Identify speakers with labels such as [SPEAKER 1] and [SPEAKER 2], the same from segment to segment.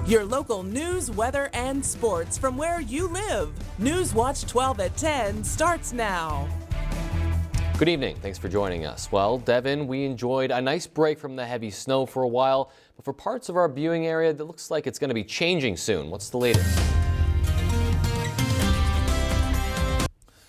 [SPEAKER 1] Your local news, weather, and sports from where you live. News Watch 12 at 10 starts now.
[SPEAKER 2] Good evening. Thanks for joining us. Well, Devin, we enjoyed a nice break from the heavy snow for a while, but for parts of our viewing area, it looks like it's going to be changing soon. What's the latest?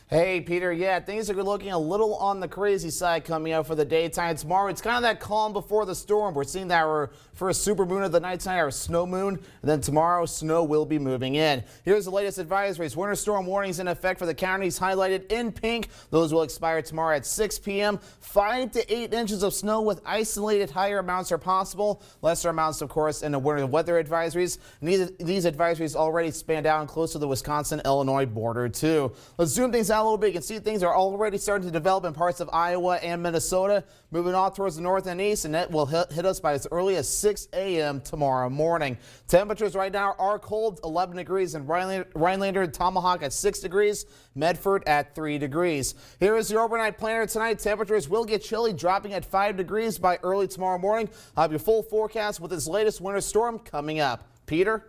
[SPEAKER 3] Hey, Peter. Yeah, things are looking a little on the crazy side coming up for the daytime tomorrow. It's kind of that calm before the storm. We're seeing that our first super moon of the night tonight, our snow moon, and then tomorrow snow will be moving in. Here's the latest advisories. Winter storm warnings in effect for the counties highlighted in pink. Those will expire tomorrow at 6 p.m. 5 to 8 inches of snow with isolated higher amounts are possible. Lesser amounts, of course, in the winter weather advisories. And these advisories already span down close to the Wisconsin-Illinois border, too. Let's zoom things out a little bit. You can see things are already starting to develop in parts of Iowa and Minnesota, moving off towards the north and east, and that will hit us by as early as 6 a.m. tomorrow morning. Temperatures right now are cold, 11 degrees in Rhinelander and Tomahawk at 6 degrees, Medford at 3 degrees. Here is your overnight planner tonight. Temperatures will get chilly, dropping at 5 degrees by early tomorrow morning. I'll have your full forecast with this latest winter storm coming up. Peter?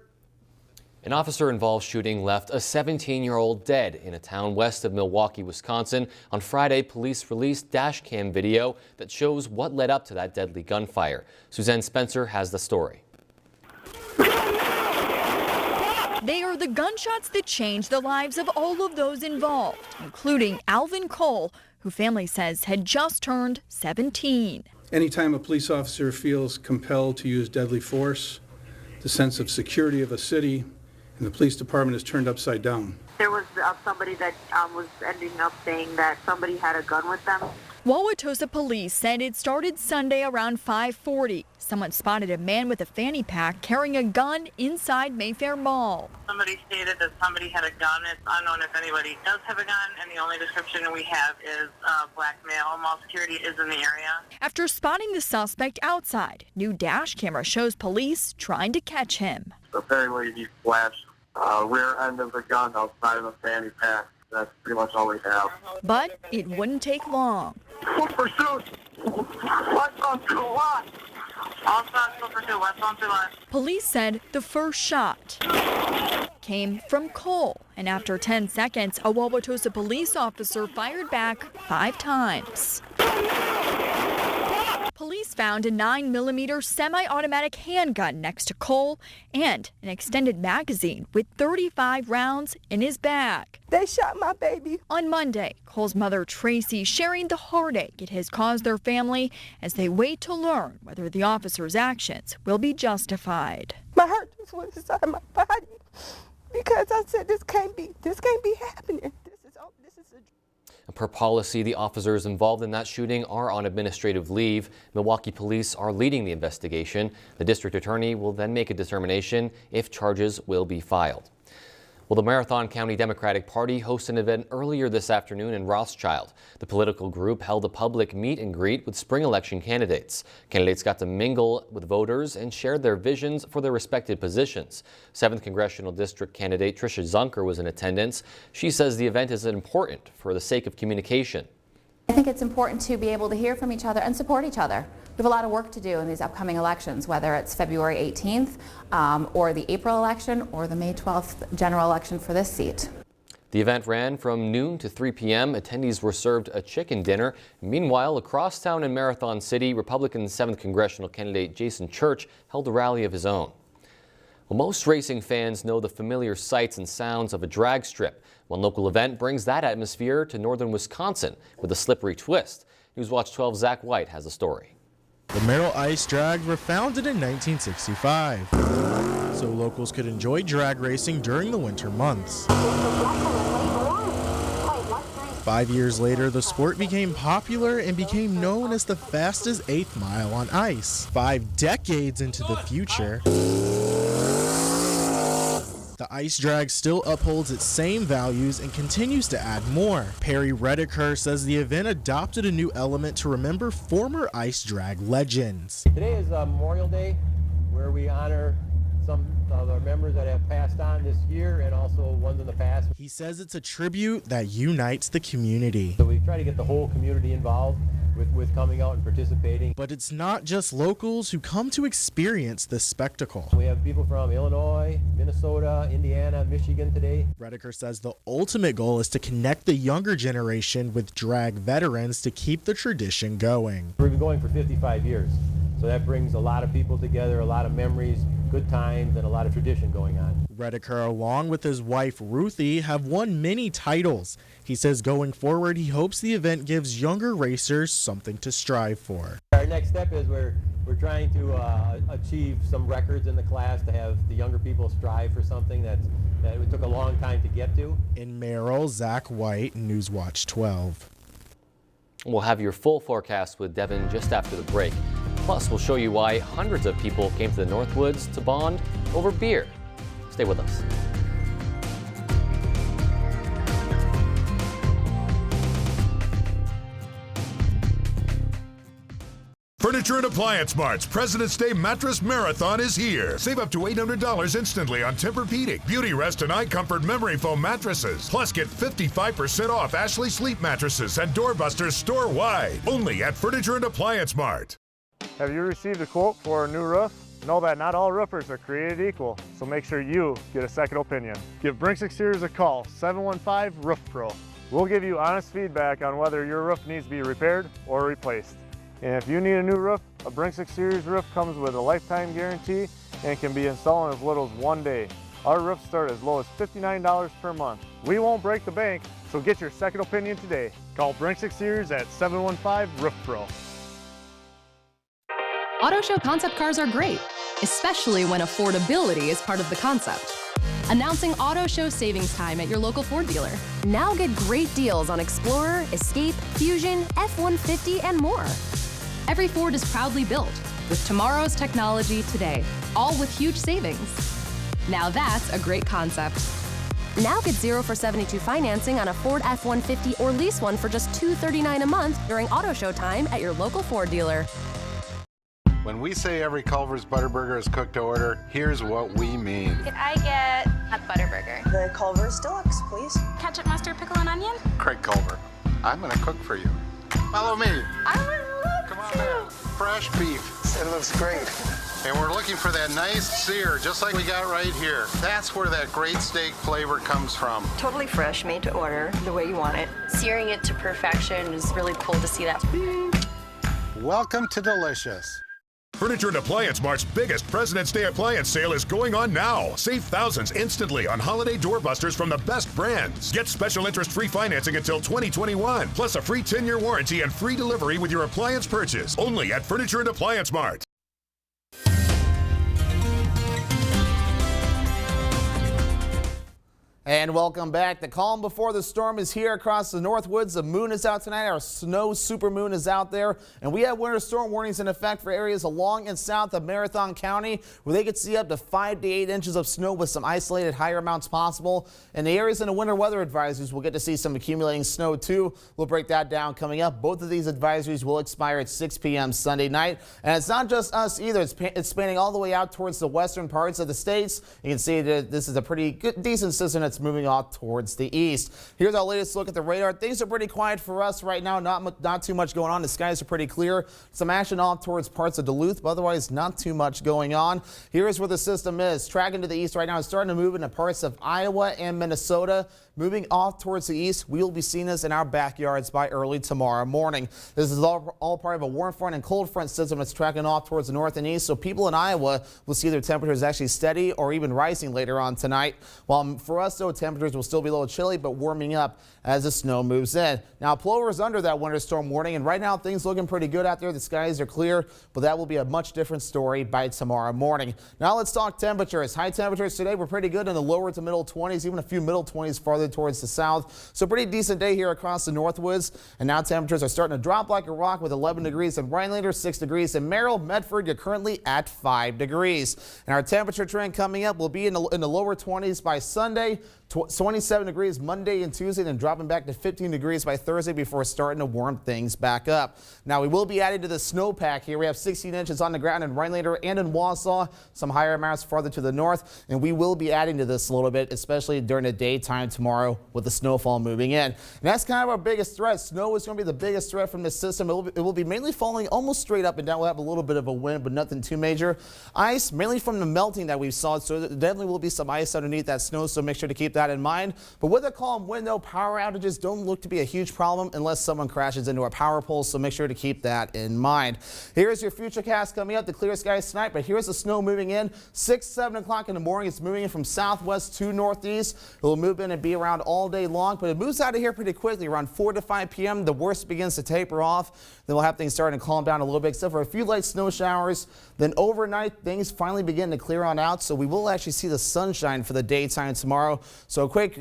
[SPEAKER 2] An officer-involved shooting left a 17-year-old dead in a town west of Milwaukee, Wisconsin. On Friday, police released dash cam video that shows what led up to that deadly gunfire. Suzanne Spencer has the story.
[SPEAKER 4] They are the gunshots that changed the lives of all of those involved, including Alvin Cole, who family says had just turned 17.
[SPEAKER 5] Anytime a police officer feels compelled to use deadly force, the sense of security of a city and the police department is turned upside down.
[SPEAKER 6] There was somebody that was ending up saying that somebody had a gun with them.
[SPEAKER 4] Wauwatosa police said it started Sunday around 5:40. Someone spotted a man with a fanny pack carrying a gun inside Mayfair Mall.
[SPEAKER 6] Somebody stated that somebody had a gun. It's unknown if anybody does have a gun, and the only description we have is black male. Mall security is in the area.
[SPEAKER 4] After spotting the suspect outside, new dash camera shows police trying to catch him.
[SPEAKER 7] Apparently he flashed rear end of the gun outside of the fanny pack. That's pretty much all we have.
[SPEAKER 4] But it wouldn't take long.
[SPEAKER 7] Foot pursuit! What's on to what?
[SPEAKER 6] All shots go for 2, west on 2 line.
[SPEAKER 4] Police said the first shot came from Cole, and after 10 seconds, a Wauwatosa police officer fired back 5 times. Police found a 9mm semi-automatic handgun next to Cole and an extended magazine with 35 rounds in his bag.
[SPEAKER 8] They shot my baby.
[SPEAKER 4] On Monday, Cole's mother, Tracy, sharing the heartache it has caused their family as they wait to learn whether the officer's actions will be justified.
[SPEAKER 8] My heart just went inside my body because I said this can't be happening.
[SPEAKER 2] Per policy, the officers involved in that shooting are on administrative leave. Milwaukee police are leading the investigation. The district attorney will then make a determination if charges will be filed. Well, the Marathon County Democratic Party hosted an event earlier this afternoon in Rothschild. The political group held a public meet and greet with spring election candidates. Candidates got to mingle with voters and shared their visions for their respective positions. 7th Congressional District candidate Tricia Zunker was in attendance. She says the event is important for the sake of communication.
[SPEAKER 9] I think it's important to be able to hear from each other and support each other. We have a lot of work to do in these upcoming elections, whether it's February 18th or the April election or the May 12th general election for this seat.
[SPEAKER 2] The event ran from noon to 3 p.m. Attendees were served a chicken dinner. Meanwhile, across town in Marathon City, Republican 7th Congressional candidate Jason Church held a rally of his own. Well, most racing fans know the familiar sights and sounds of a drag strip. One local event brings that atmosphere to northern Wisconsin with a slippery twist. Newswatch 12's Zach White has the story.
[SPEAKER 10] The Merrill Ice Drag were founded in 1965, so locals could enjoy drag racing during the winter months. 5 years later, the sport became popular and became known as the fastest 8th mile on ice. 5 decades into the future, the ice drag still upholds its same values and continues to add more. Perry Rediker says the event adopted a new element to remember former ice drag legends.
[SPEAKER 11] Today is Memorial Day, where we honor some of our members that have passed on this year and also ones in the past.
[SPEAKER 10] He says it's a tribute that unites the community.
[SPEAKER 11] So we try to get the whole community involved with coming out and participating.
[SPEAKER 10] But it's not just locals who come to experience this spectacle.
[SPEAKER 11] We have people from Illinois, Minnesota, Indiana, Michigan today.
[SPEAKER 10] Redeker says the ultimate goal is to connect the younger generation with drag veterans to keep the tradition going.
[SPEAKER 11] We've been going for 55 years, so that brings a lot of people together, a lot of memories, good times, and a lot of tradition going on.
[SPEAKER 10] Redeker, along with his wife Ruthie, have won many titles. He says going forward, he hopes the event gives younger racers something to strive for.
[SPEAKER 11] Our next step is we're trying to achieve some records in the class to have the younger people strive for something that it took a long time to get to.
[SPEAKER 10] In Merrill, Zach White, Newswatch 12.
[SPEAKER 2] We'll have your full forecast with Devin just after the break. Plus, we'll show you why hundreds of people came to the Northwoods to bond over beer. Stay with us.
[SPEAKER 12] Furniture and Appliance Mart's President's Day Mattress Marathon is here. Save up to $800 instantly on Tempur-Pedic, Beauty Rest, and iComfort memory foam mattresses. Plus, get 55% off Ashley Sleep mattresses and doorbusters store-wide. Only at Furniture and Appliance Mart.
[SPEAKER 13] Have you received a quote for a new roof? Know that not all roofers are created equal, so make sure you get a second opinion. Give Brinks Exteriors a call, 715-ROOF-PRO. We'll give you honest feedback on whether your roof needs to be repaired or replaced. And if you need a new roof, a Brinks Exteriors roof comes with a lifetime guarantee and can be installed in as little as 1 day. Our roofs start as low as $59 per month. We won't break the bank, so get your second opinion today. Call Brinks Exteriors at 715-ROOF-PRO.
[SPEAKER 14] Auto show concept cars are great, especially when affordability is part of the concept. Announcing Auto Show savings time at your local Ford dealer.
[SPEAKER 15] Now get great deals on Explorer, Escape, Fusion, F-150, and more.
[SPEAKER 14] Every Ford is proudly built with tomorrow's technology today, all with huge savings. Now that's a great concept.
[SPEAKER 15] Now get 0 for 72 financing on a Ford F-150 or lease one for just $239 a month during Auto Show time at your local Ford dealer.
[SPEAKER 16] When we say every Culver's Butterburger is cooked to order, here's what we mean.
[SPEAKER 17] Could I get a Butterburger?
[SPEAKER 18] The Culver's Deluxe, please.
[SPEAKER 17] Ketchup, mustard, pickle, and onion?
[SPEAKER 16] Craig Culver, I'm gonna cook for you. Follow me.
[SPEAKER 17] I would love
[SPEAKER 16] Come on now. Fresh beef.
[SPEAKER 18] It looks great.
[SPEAKER 16] And we're looking for that nice sear, just like we got right here. That's where that great steak flavor comes from.
[SPEAKER 18] Totally fresh, made to order, the way you want it.
[SPEAKER 17] Searing it to perfection is really cool to see that.
[SPEAKER 16] Welcome to Delicious.
[SPEAKER 12] Furniture and Appliance Mart's biggest President's Day appliance sale is going on now. Save thousands instantly on holiday doorbusters from the best brands. Get special interest-free financing until 2021, plus a free 10-year warranty and free delivery with your appliance purchase. Only at Furniture and Appliance Mart.
[SPEAKER 3] And welcome back. The calm before the storm is here across the Northwoods. The moon is out tonight. Our snow supermoon is out there. And we have winter storm warnings in effect for areas along and south of Marathon County, where they could see up to 5 to 8 inches of snow with some isolated higher amounts possible. And the areas in the winter weather advisories will get to see some accumulating snow too. We'll break that down coming up. Both of these advisories will expire at 6 p.m. Sunday night. And it's not just us either. It's spanning all the way out towards the western parts of the states. You can see that this is a pretty good, decent system that's moving off towards the east. Here's our latest look at the radar. Things are pretty quiet for us right now. Not too much going on. The skies are pretty clear. Some action off towards parts of Duluth, but otherwise not too much going on. Here's where the system is. Tracking to the east right now. It's starting to move into parts of Iowa and Minnesota. Moving off towards the east, we will be seeing this in our backyards by early tomorrow morning. This is all part of a warm front and cold front system that's tracking off towards the north and east, so people in Iowa will see their temperatures actually steady or even rising later on tonight. While for us, though, temperatures will still be a little chilly, but warming up as the snow moves in. Now, Plover is under that winter storm warning, and right now things looking pretty good out there. The skies are clear, but that will be a much different story by tomorrow morning. Now let's talk temperatures. High temperatures today were pretty good in the lower to middle 20s, even a few middle 20s farther towards the south. So pretty decent day here across the Northwoods. And now temperatures are starting to drop like a rock with 11 degrees in Rhinelander, 6 degrees in Merrill. Medford, you're currently at 5 degrees. And our temperature trend coming up will be in the lower 20s by Sunday, 27 degrees Monday and Tuesday, then dropping back to 15 degrees by Thursday before starting to warm things back up. Now we will be adding to the snowpack here. We have 16 inches on the ground in Rhinelander and in Wausau, some higher amounts farther to the north, and we will be adding to this a little bit, especially during the daytime tomorrow with the snowfall moving in. And that's kind of our biggest threat. Snow is going to be the biggest threat from this system. It will be mainly falling almost straight up and down. We'll have a little bit of a wind, but nothing too major. Ice, mainly from the melting that we saw, so there definitely will be some ice underneath that snow, so make sure to keep that in mind. But with a calm wind, though, power outages don't look to be a huge problem unless someone crashes into our power poles, so make sure to keep that in mind. Here's your futurecast coming up, the clear skies tonight, but here's the snow moving in. 6, 7 o'clock in the morning, it's moving in from southwest to northeast. It will move in and be around all day long, but it moves out of here pretty quickly. Around 4 to 5 p.m., the worst begins to taper off. Then we'll have things starting to calm down a little bit, except for a few light snow showers. Then overnight, things finally begin to clear on out, so we will actually see the sunshine for the daytime tomorrow. So a quick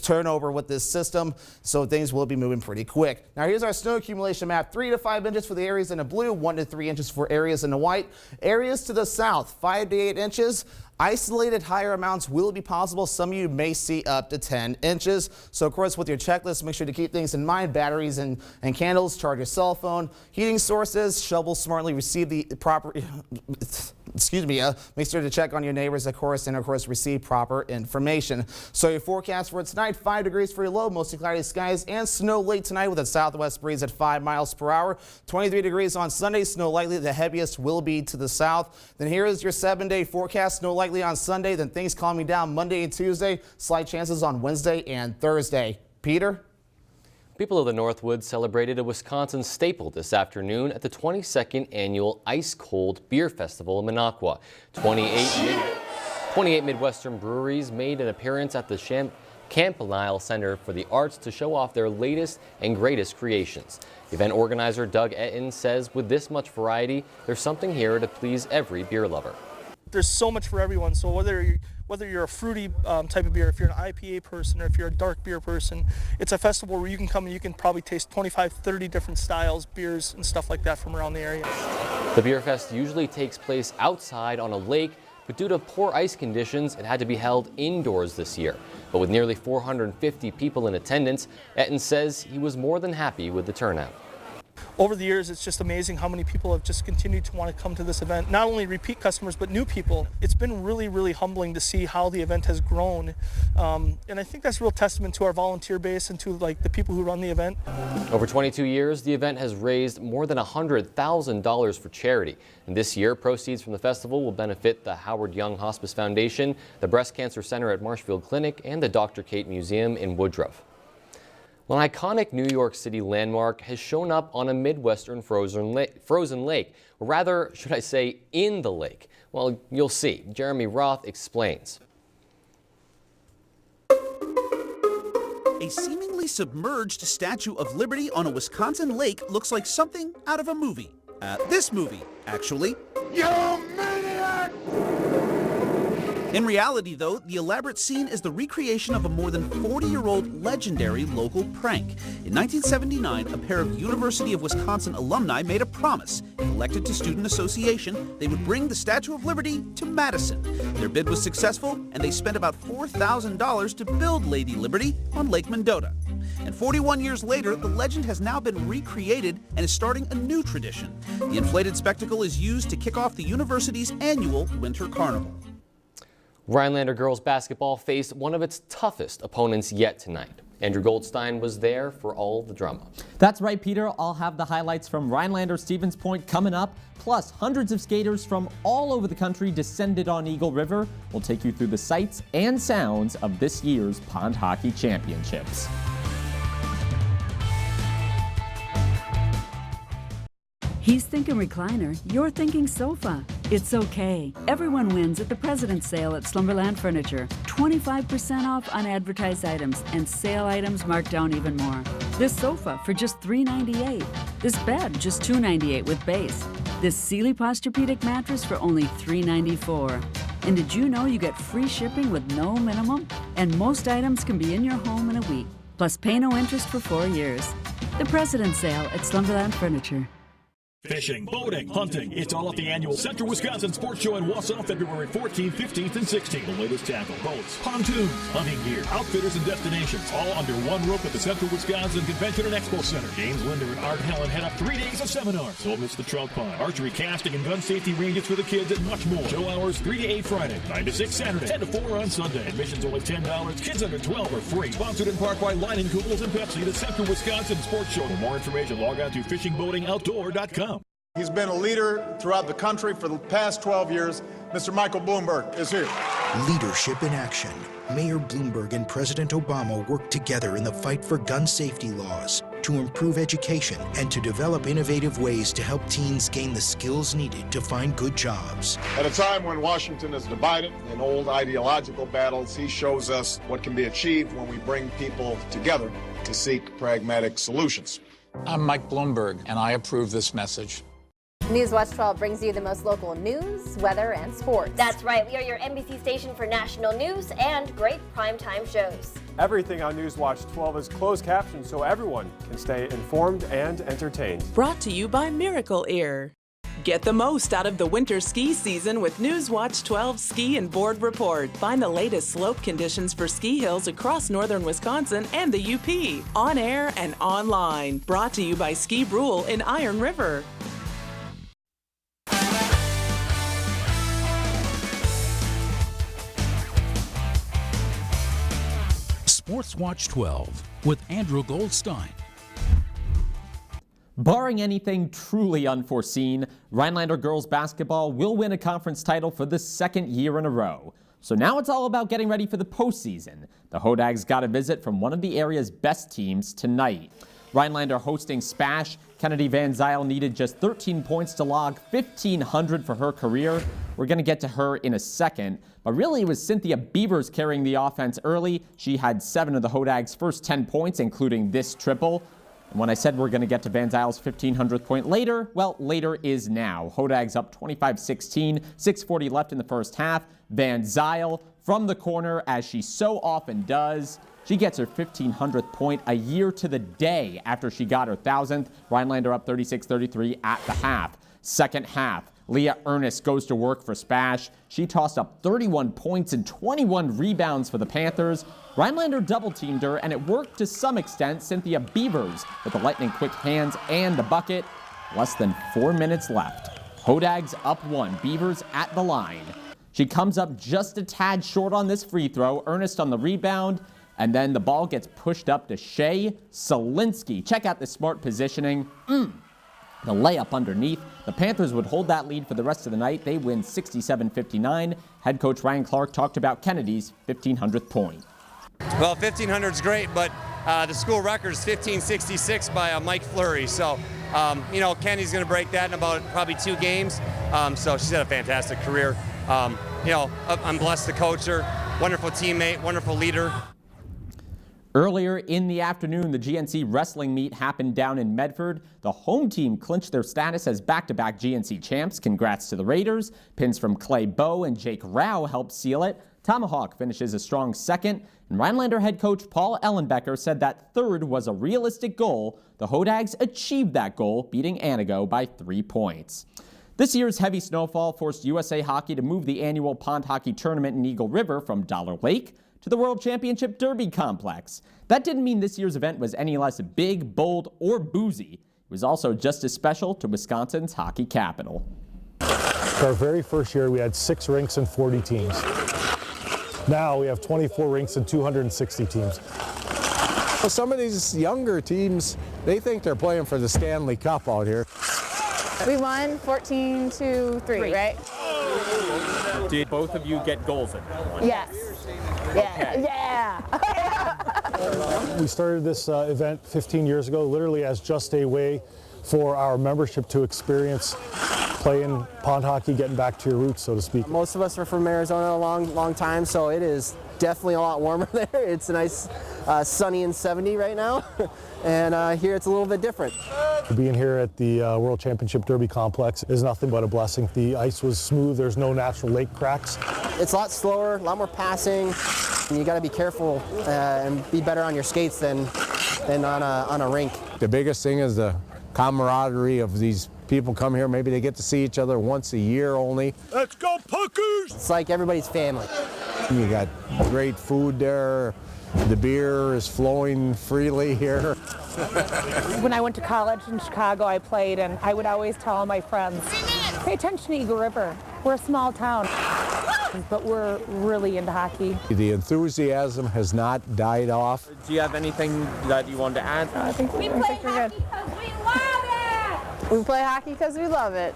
[SPEAKER 3] turnover with this system, so things will be moving pretty quick. Now here's our snow accumulation map. 3 to 5 inches for the areas in the blue, 1 to 3 inches for areas in the white. Areas to the south, 5 to 8 inches. Isolated higher amounts will be possible. Some of you may see up to 10 inches. So of course, with your checklist, make sure to keep things in mind. Batteries and candles, charge your cell phone, heating sources, shovel smartly, receive the proper, make sure to check on your neighbors, of course, and of course, receive proper information. So your forecast for tonight, 5 degrees for your low, mostly cloudy skies and snow late tonight with a southwest breeze at 5 miles per hour. 23 degrees on Sunday, snow likely. The heaviest will be to the south. Then here is your 7-day forecast, snow likely on Sunday, then things calming down Monday and Tuesday, slight chances on Wednesday and Thursday. Peter?
[SPEAKER 2] People of the Northwoods celebrated a Wisconsin staple this afternoon at the 22nd annual Ice Cold Beer Festival in Minocqua. 28 Midwestern breweries made an appearance at the Campanile Center for the Arts to show off their latest and greatest creations. Event organizer Doug Etten says with this much variety, there's something here to please every beer lover.
[SPEAKER 19] There's so much for everyone, so whether you're a fruity type of beer, if you're an IPA person, or if you're a dark beer person, it's a festival where you can come and you can probably taste 25, 30 different styles, beers, and stuff like that from around the area.
[SPEAKER 2] The Beer Fest usually takes place outside on a lake, but due to poor ice conditions, it had to be held indoors this year. But with nearly 450 people in attendance, Etten says he was more than happy with the turnout.
[SPEAKER 19] Over the years, it's just amazing how many people have just continued to want to come to this event. Not only repeat customers, but new people. It's been really, really humbling to see how the event has grown. And I think that's a real testament to our volunteer base and to the people who run the event.
[SPEAKER 2] Over 22 years, the event has raised more than $100,000 for charity. And this year, proceeds from the festival will benefit the Howard Young Hospice Foundation, the Breast Cancer Center at Marshfield Clinic, and the Dr. Kate Museum in Woodruff. Well, an iconic New York City landmark has shown up on a Midwestern frozen lake, or rather, should I say, in the lake. Well, you'll see. Jeremy Roth explains.
[SPEAKER 20] A seemingly submerged Statue of Liberty on a Wisconsin lake looks like something out of a movie. This movie, actually. You maniac! In reality, though, the elaborate scene is the recreation of a more than 40-year-old legendary local prank. In 1979, a pair of University of Wisconsin alumni made a promise. If elected to Student Association, they would bring the Statue of Liberty to Madison. Their bid was successful, and they spent about $4,000 to build Lady Liberty on Lake Mendota. And 41 years later, the legend has now been recreated and is starting a new tradition. The inflated spectacle is used to kick off the university's annual Winter Carnival.
[SPEAKER 2] Rhinelander girls basketball faced one of its toughest opponents yet tonight. Andrew Goldstein was there for all the drama.
[SPEAKER 21] That's right, Peter. I'll have the highlights from Rhinelander Stevens Point coming up. Plus, hundreds of skaters from all over the country descended on Eagle River. We'll take you through the sights and sounds of this year's Pond Hockey Championships.
[SPEAKER 22] He's thinking recliner, you're thinking sofa. It's okay. Everyone wins at the President's Sale at Slumberland Furniture. 25% off unadvertised items and sale items marked down even more. This sofa for just $398. This bed just $298 with base. This Sealy Posturepedic mattress for only $394. And did you know you get free shipping with no minimum? And most items can be in your home in a week. Plus pay no interest for 4 years. The President's Sale at Slumberland Furniture.
[SPEAKER 1] Fishing, boating, hunting, it's all at the annual Central Wisconsin Sports Show in Wausau, February 14th, 15th, and 16th. The latest tackle, boats, pontoons, hunting gear, outfitters, and destinations, all under one roof at the Central Wisconsin Convention and Expo Center. James Linder and Art Helen head up 3 days of seminars. Don't miss the trout pond, archery, casting, and gun safety ranges for the kids, and much more. Show hours 3 to 8 Friday, 9 to 6 Saturday, 10 to 4 on Sunday. Admissions only $10. Kids under 12 are free. Sponsored in part by Line and Kugels and Pepsi, the Central Wisconsin Sports Show. For more information, log on to fishingboatingoutdoor.com.
[SPEAKER 5] He's been a leader throughout the country for the past 12 years. Mr. Michael Bloomberg is here.
[SPEAKER 23] Leadership in action. Mayor Bloomberg and President Obama worked together in the fight for gun safety laws, to improve education, and to develop innovative ways to help teens gain the skills needed to find good jobs.
[SPEAKER 5] At a time when Washington is divided in old ideological battles, he shows us what can be achieved when we bring people together to seek pragmatic solutions.
[SPEAKER 24] I'm Mike Bloomberg, and I approve this message.
[SPEAKER 25] Newswatch 12 brings you the most local news, weather, and sports.
[SPEAKER 26] That's right. We are your NBC station for national news and great primetime shows.
[SPEAKER 27] Everything on Newswatch 12 is closed captioned so everyone can stay informed and entertained.
[SPEAKER 28] Brought to you by Miracle Ear. Get the most out of the winter ski season with Newswatch 12 Ski and Board Report. Find the latest slope conditions for ski hills across northern Wisconsin and the UP. On air and online. Brought to you by Ski Brule in Iron River.
[SPEAKER 29] Sports Watch 12 with Andrew Goldstein.
[SPEAKER 21] Barring anything truly unforeseen, Rhinelander girls basketball will win a conference title for the second year in a row. So now it's all about getting ready for the postseason. The Hodags got a visit from one of the area's best teams tonight. Rhinelander hosting Spash. Kennedy Van Zyl needed just 13 points to log 1,500 for her career. We're going to get to her in a second. But really, it was Cynthia Beavers carrying the offense early. She had 7 of the Hodags' first 10 points, including this triple. And when I said we're going to get to Van Zyl's 1,500th point later, well, later is now. Hodags up 25-16, 6:40 left in the first half. Van Zyl from the corner, as she so often does. She gets her 1,500th point a year to the day after she got her 1,000th. Rhinelander up 36-33 at the half. Second half, Leah Ernest goes to work for Spash. She tossed up 31 points and 21 rebounds for the Panthers. Rhinelander double-teamed her, and it worked to some extent. Cynthia Beavers with the lightning-quick hands and the bucket. Less than 4 minutes left. Hodags up 1. Beavers at the line. She comes up just a tad short on this free throw. Ernest on the rebound. And then the ball gets pushed up to Shea Solinsky. Check out the smart positioning. The layup underneath. The Panthers would hold that lead for the rest of the night. They win 67-59. Head coach Ryan Clark talked about Kennedy's 1,500th point.
[SPEAKER 30] Well, 1,500 is great, but the school record is 1,566 by Mike Fleury. So, Kennedy's going to break that in about probably 2 games. So she's had a fantastic career. I'm blessed to coach her. Wonderful teammate, wonderful leader.
[SPEAKER 21] Earlier in the afternoon, the GNC wrestling meet happened down in Medford. The home team clinched their status as back-to-back GNC champs. Congrats to the Raiders. Pins from Clay Bow and Jake Rao helped seal it. Tomahawk finishes a strong second. And Rhinelander head coach Paul Ellenbecker said that third was a realistic goal. The Hodags achieved that goal, beating Anago by 3 points. This year's heavy snowfall forced USA Hockey to move the annual pond hockey tournament in Eagle River from Dollar Lake to the World Championship Derby Complex. That didn't mean this year's event was any less big, bold, or boozy. It was also just as special to Wisconsin's hockey capital.
[SPEAKER 31] For our very first year, we had 6 rinks and 40 teams. Now we have 24 rinks and 260 teams.
[SPEAKER 32] Well, some of these younger teams, they think they're playing for the Stanley Cup out here.
[SPEAKER 25] We won 14-3, right?
[SPEAKER 21] Did both of you get goals in that one?
[SPEAKER 25] Yes. Yeah.
[SPEAKER 31] We started this event 15 years ago, literally as just a way for our membership to experience playing pond hockey, getting back to your roots, so to speak.
[SPEAKER 33] Most of us are from Arizona a long time, so it is definitely a lot warmer there. It's a nice sunny and 70 right now, and here it's a little bit different.
[SPEAKER 31] Being here at the World Championship Derby Complex is nothing but a blessing. The ice was smooth, there's no natural lake cracks.
[SPEAKER 33] It's a lot slower, a lot more passing. You got to be careful and be better on your skates than on a rink.
[SPEAKER 32] The biggest thing is the camaraderie of these People come here, maybe they get to see each other once a year only.
[SPEAKER 4] Let's go Puckers!
[SPEAKER 33] It's like everybody's family.
[SPEAKER 32] You got great food there. The beer is flowing freely here.
[SPEAKER 6] When I went to college in Chicago, I played, and I would always tell all my friends, pay attention to Eagle River. We're a small town, but we're really into hockey.
[SPEAKER 32] The enthusiasm has not died off.
[SPEAKER 21] Do you have anything that you wanted to add?
[SPEAKER 6] I think we're good.
[SPEAKER 25] We love it! We play hockey because we love it.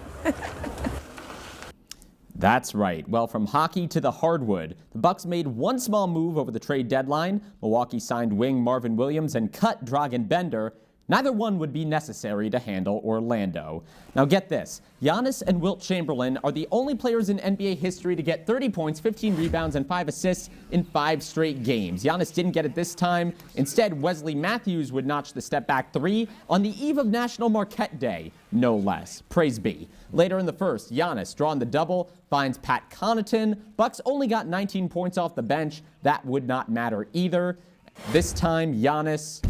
[SPEAKER 21] That's right. Well, from hockey to the hardwood, the Bucks made one small move over the trade deadline. Milwaukee signed wing Marvin Williams and cut Dragan Bender. Neither one would be necessary to handle Orlando. Now get this, Giannis and Wilt Chamberlain are the only players in NBA history to get 30 points, 15 rebounds, and 5 assists in 5 straight games. Giannis didn't get it this time. Instead, Wesley Matthews would notch the step-back 3 on the eve of National Marquette Day, no less. Praise be. Later in the first, Giannis, drawing the double, finds Pat Connaughton. Bucks only got 19 points off the bench. That would not matter either. This time, Giannis,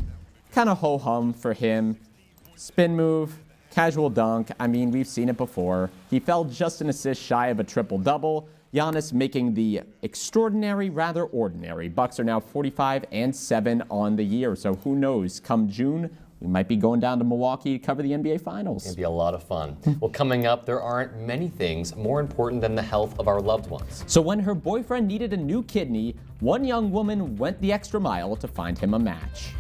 [SPEAKER 21] kind of ho-hum for him. Spin move, casual dunk. I mean, we've seen it before. He fell just an assist shy of a triple-double. Giannis making the extraordinary rather ordinary. Bucks are now 45-7 on the year. So who knows, come June, we might be going down to Milwaukee to cover the NBA Finals.
[SPEAKER 2] It'd be a lot of fun. Well, coming up, there aren't many things more important than the health of our loved ones.
[SPEAKER 21] So when her boyfriend needed a new kidney, one young woman went the extra mile to find him a match.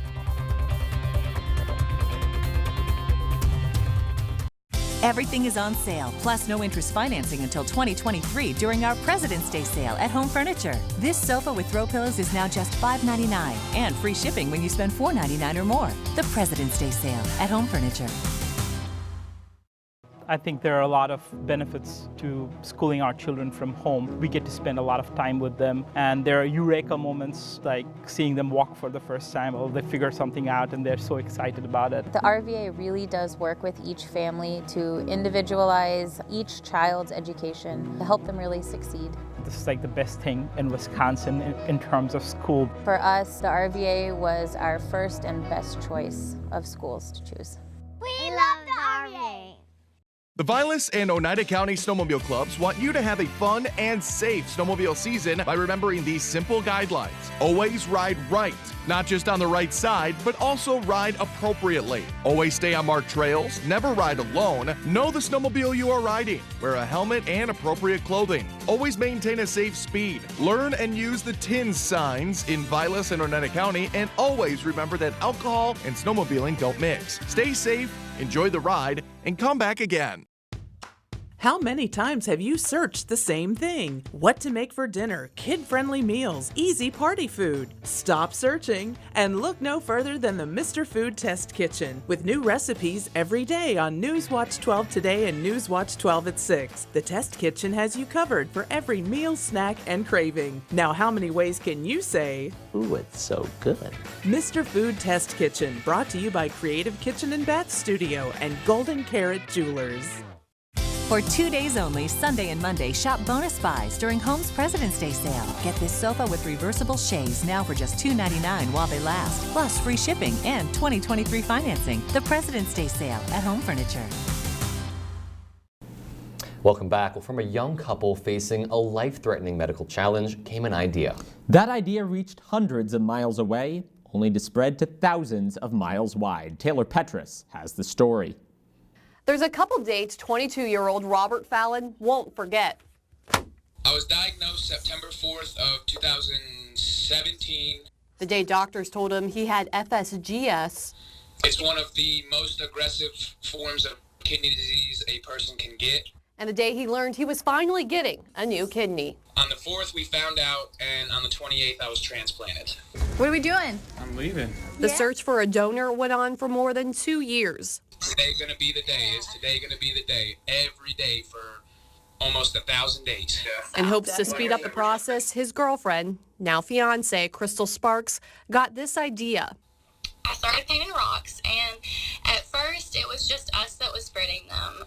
[SPEAKER 7] Everything is on sale, plus no interest financing until 2023 during our President's Day sale at Home Furniture. This sofa with throw pillows is now just $5.99 and free shipping when you spend $4.99 or more. The President's Day sale at Home Furniture.
[SPEAKER 8] I think there are a lot of benefits to schooling our children from home. We get to spend a lot of time with them, and there are eureka moments like seeing them walk for the first time, or they figure something out and they're so excited about it.
[SPEAKER 25] The RVA really does work with each family to individualize each child's education, to help them really succeed.
[SPEAKER 8] This is like the best thing in Wisconsin in terms of school.
[SPEAKER 25] For us, the RVA was our first and best choice of schools to choose.
[SPEAKER 26] We love the RVA.
[SPEAKER 9] The Vilas and Oneida County Snowmobile Clubs want you to have a fun and safe snowmobile season by remembering these simple guidelines. Always ride right, not just on the right side, but also ride appropriately. Always stay on marked trails, never ride alone, know the snowmobile you are riding, wear a helmet and appropriate clothing. Always maintain a safe speed. Learn and use the TINS signs in Vilas and Oneida County, and always remember that alcohol and snowmobiling don't mix. Stay safe, enjoy the ride, and come back again.
[SPEAKER 28] How many times have you searched the same thing? What to make for dinner, kid-friendly meals, easy party food? Stop searching and look no further than the Mr. Food Test Kitchen with new recipes every day on Newswatch 12 Today and Newswatch 12 at 6. The Test Kitchen has you covered for every meal, snack, and craving. Now, how many ways can you say,
[SPEAKER 10] ooh, it's so good?
[SPEAKER 28] Mr. Food Test Kitchen, brought to you by Creative Kitchen and Bath Studio and Golden Carrot Jewelers.
[SPEAKER 7] For 2 days only, Sunday and Monday, shop bonus buys during Home's President's Day sale. Get this sofa with reversible chaise now for just $2.99 while they last, plus free shipping and 2023 financing. The President's Day sale at Home Furniture.
[SPEAKER 2] Welcome back. Well, from a young couple facing a life-threatening medical challenge came an idea.
[SPEAKER 21] That idea reached hundreds of miles away, only to spread to thousands of miles wide. Taylor Petrus has the story.
[SPEAKER 11] There's a couple dates 22-year-old Robert Fallon won't forget.
[SPEAKER 13] I was diagnosed September 4th of 2017.
[SPEAKER 11] The day doctors told him he had FSGS.
[SPEAKER 13] It's one of the most aggressive forms of kidney disease a person can get.
[SPEAKER 11] And the day he learned he was finally getting a new kidney.
[SPEAKER 13] On the 4th we found out, and on the 28th I was transplanted.
[SPEAKER 11] What are we doing?
[SPEAKER 13] I'm leaving.
[SPEAKER 11] The search for a donor went on for more than 2 years.
[SPEAKER 13] Today gonna be the day. Is today gonna be the day? Every day for almost 1,000 days.
[SPEAKER 11] In hopes to speed up the process, his girlfriend, now fiance, Crystal Sparks, got this idea.
[SPEAKER 14] I started painting rocks, and at first it was just us that was spreading them.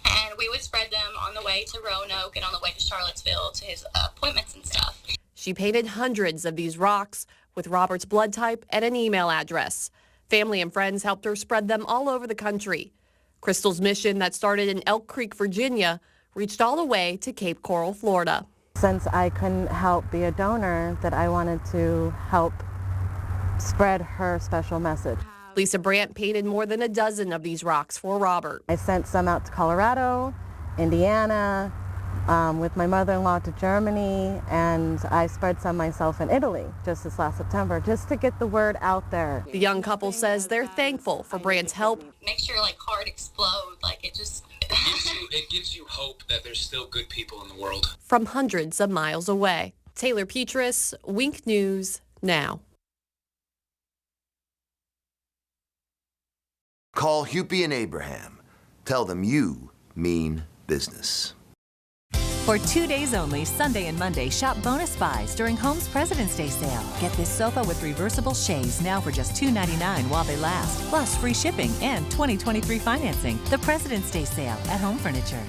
[SPEAKER 14] And we would spread them on the way to Roanoke and on the way to Charlottesville to his appointments and stuff.
[SPEAKER 11] She painted hundreds of these rocks with Robert's blood type and an email address. Family and friends helped her spread them all over the country. Crystal's mission that started in Elk Creek, Virginia, reached all the way to Cape Coral, Florida.
[SPEAKER 1] Since I couldn't help be a donor, that I wanted to help spread her special message.
[SPEAKER 11] Lisa Brandt painted more than a dozen of these rocks for Robert.
[SPEAKER 1] I sent some out to Colorado, Indiana, with my mother-in-law to Germany, and I spread some myself in Italy just this last September, just to get the word out there.
[SPEAKER 11] The young couple says they're thankful for Brandt's help.
[SPEAKER 14] Makes your heart explode, it just...
[SPEAKER 13] It gives you hope that there's still good people in the world.
[SPEAKER 11] From hundreds of miles away. Taylor Petrus, Wink News, now.
[SPEAKER 3] Call Hupy and Abraham. Tell them you mean business.
[SPEAKER 7] For 2 days only, Sunday and Monday, shop bonus buys during Home's President's Day sale. Get this sofa with reversible chaise now for just $2.99 while they last. Plus free shipping and 2023 financing. The President's Day sale at Home Furniture.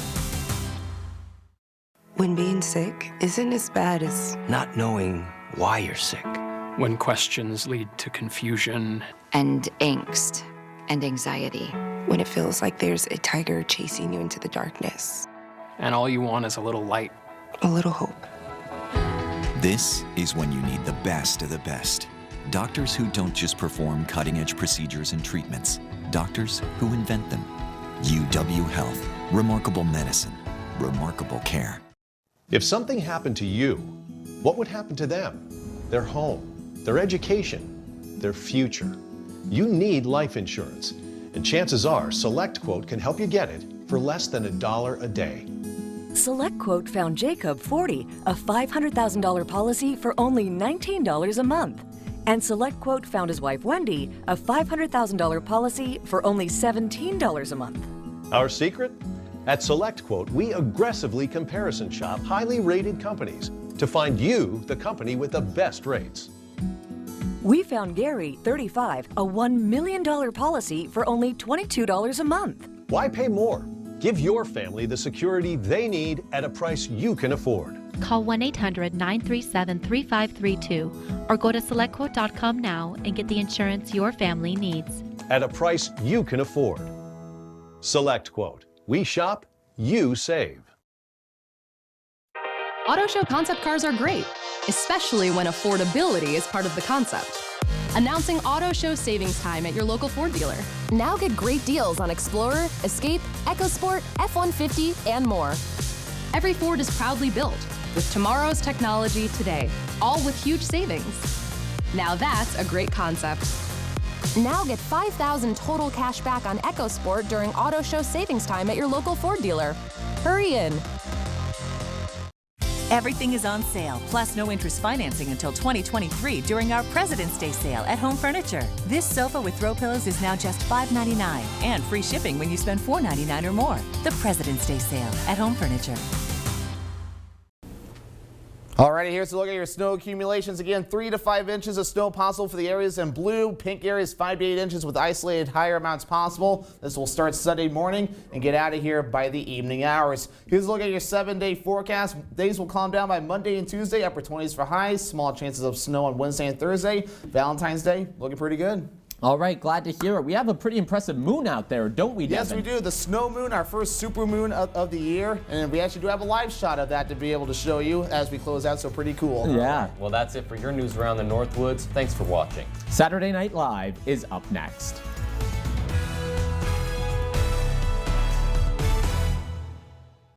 [SPEAKER 4] When being sick isn't as bad as
[SPEAKER 10] not knowing why you're sick.
[SPEAKER 12] When questions lead to confusion.
[SPEAKER 4] And angst and anxiety. When it feels like there's a tiger chasing you into the darkness.
[SPEAKER 12] And all you want is a little light.
[SPEAKER 4] A little hope.
[SPEAKER 15] This is when you need the best of the best. Doctors who don't just perform cutting-edge procedures and treatments. Doctors who invent them. UW Health. Remarkable medicine. Remarkable care.
[SPEAKER 16] If something happened to you, what would happen to them? Their home, their education, their future. You need life insurance. And chances are SelectQuote can help you get it for less than $1 a day.
[SPEAKER 17] SelectQuote found Jacob 40, a $500,000 policy for only $19 a month. And SelectQuote found his wife Wendy, a $500,000 policy for only $17 a month.
[SPEAKER 16] Our secret? At SelectQuote, we aggressively comparison shop highly rated companies to find you the company with the best rates.
[SPEAKER 17] We found Gary, 35, a $1 million policy for only $22 a month.
[SPEAKER 16] Why pay more? Give your family the security they need at a price you can afford.
[SPEAKER 18] Call 1-800-937-3532 or go to SelectQuote.com now and get the insurance your family needs.
[SPEAKER 16] At a price you can afford. SelectQuote. We shop, you save.
[SPEAKER 19] Auto show concept cars are great, especially when affordability is part of the concept. Announcing Auto Show savings time at your local Ford dealer.
[SPEAKER 20] Now get great deals on Explorer, Escape, EcoSport, F-150, and more.
[SPEAKER 19] Every Ford is proudly built with tomorrow's technology today, all with huge savings. Now that's a great concept.
[SPEAKER 20] Now get $5,000 total cash back on EcoSport during Auto Show savings time at your local Ford dealer. Hurry in.
[SPEAKER 7] Everything is on sale, plus no interest financing until 2023 during our President's Day sale at Home Furniture. This sofa with throw pillows is now just $5.99 and free shipping when you spend $4.99 or more. The President's Day sale at Home Furniture.
[SPEAKER 22] Alrighty, here's a look at your snow accumulations. Again, 3 to 5 inches of snow possible for the areas in blue. Pink areas 5 to 8 inches with isolated higher amounts possible. This will start Sunday morning and get out of here by the evening hours. Here's a look at your 7-day forecast. Days will calm down by Monday and Tuesday. Upper 20s for highs. Small chances of snow on Wednesday and Thursday. Valentine's Day looking pretty good.
[SPEAKER 21] All right, glad to hear it. We have a pretty impressive moon out there, don't we, Devin?
[SPEAKER 22] Yes, we do. The snow moon, our first super moon of the year. And we actually do have a live shot of that to be able to show you as we close out, so pretty cool.
[SPEAKER 21] Yeah.
[SPEAKER 2] Well, that's it for your news around the Northwoods. Thanks for watching.
[SPEAKER 21] Saturday Night Live is up next.